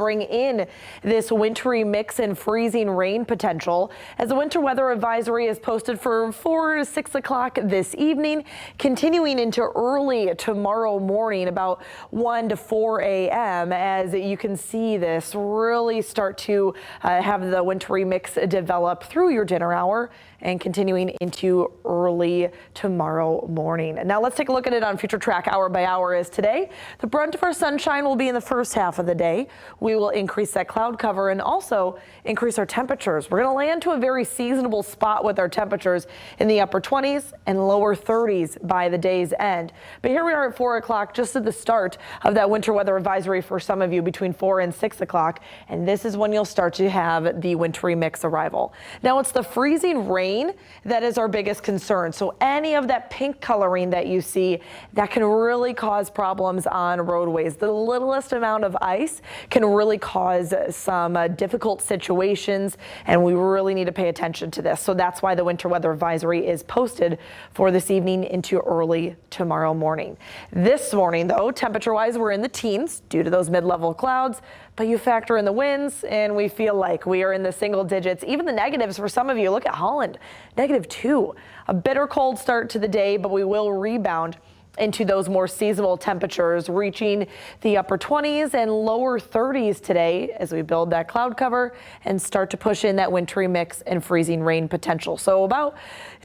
bring in this wintry mix and freezing rain potential as the winter weather advisory is posted for 4 to 6 o'clock this evening, continuing into early tomorrow morning about 1 to 4 a.m. as you can see this really start to have the wintry mix develop through your dinner hour and continuing into early tomorrow morning. And now let's take a look at it on Future Track hour by hour. As today, the brunt of our sunshine will be in the first half of the day. We will increase that cloud cover and also increase our temperatures. We're going to land to a very seasonable spot with our temperatures in the upper 20s and lower 30s by the day's end. But here we are at 4 o'clock, just at the start of that winter weather advisory for some of you between 4 and 6 o'clock. And this is when you'll start to have the wintry mix arrival. Now it's the freezing rain that is our biggest concern. So any of that pink coloring that you see, that can really cause problems on roadways. The littlest amount of ice can really cause some difficult situations, and we really need to pay attention to this. So that's why the winter weather advisory is posted for this evening into early tomorrow morning. This morning, though, temperature-wise, we're in the teens due to those mid-level clouds, but you factor in the winds and we feel like we are in the single digits, even the negatives for some of you. Look at Holland, -2. A bitter cold start to the day, but we will rebound into those more seasonal temperatures, reaching the upper 20s and lower 30s today as we build that cloud cover and start to push in that wintry mix and freezing rain potential. So about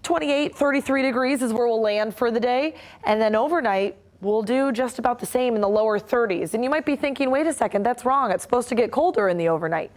28, 33 degrees is where we'll land for the day. And then overnight, we'll do just about the same in the lower 30s. And you might be thinking, wait a second, that's wrong. It's supposed to get colder in the overnight.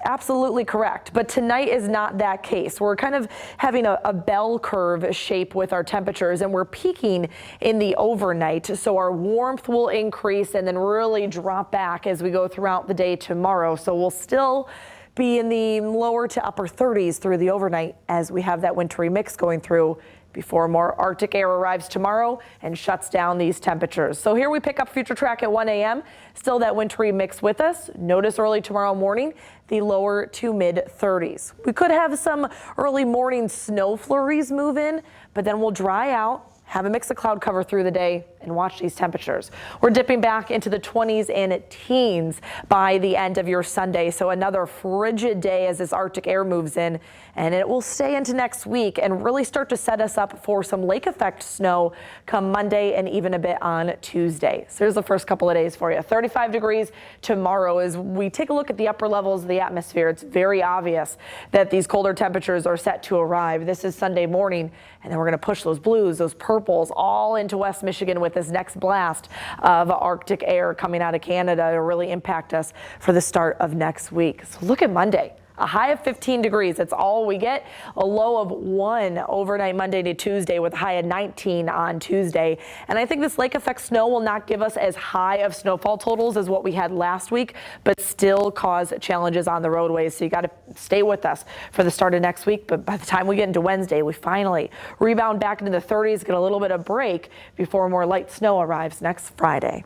Absolutely correct. But tonight is not that case. We're kind of having a bell curve shape with our temperatures, and we're peaking in the overnight. So our warmth will increase and then really drop back as we go throughout the day tomorrow. So we'll still be in the lower to upper 30s through the overnight as we have that wintry mix going through before more Arctic air arrives tomorrow and shuts down these temperatures. So here we pick up Future Track at 1 a.m. Still that wintry mix with us. Notice early tomorrow morning, the lower to mid 30s. We could have some early morning snow flurries move in, but then we'll dry out, have a mix of cloud cover through the day, and watch these temperatures. We're dipping back into the 20s and teens by the end of your Sunday. So another frigid day as this Arctic air moves in, and it will stay into next week and really start to set us up for some lake effect snow come Monday and even a bit on Tuesday. So here's the first couple of days for you. 35 degrees tomorrow. As we take a look at the upper levels of the atmosphere, it's very obvious that these colder temperatures are set to arrive. This is Sunday morning, and then we're going to push those blues, those purples all into West Michigan with this next blast of Arctic air coming out of Canada to really impact us for the start of next week. So look at Monday. A high of 15 degrees. That's all we get. A low of 1 overnight Monday to Tuesday with a high of 19 on Tuesday. And I think this lake effect snow will not give us as high of snowfall totals as what we had last week, but still cause challenges on the roadways. So you got to stay with us for the start of next week. But by the time we get into Wednesday, we finally rebound back into the 30s, get a little bit of break before more light snow arrives next Friday.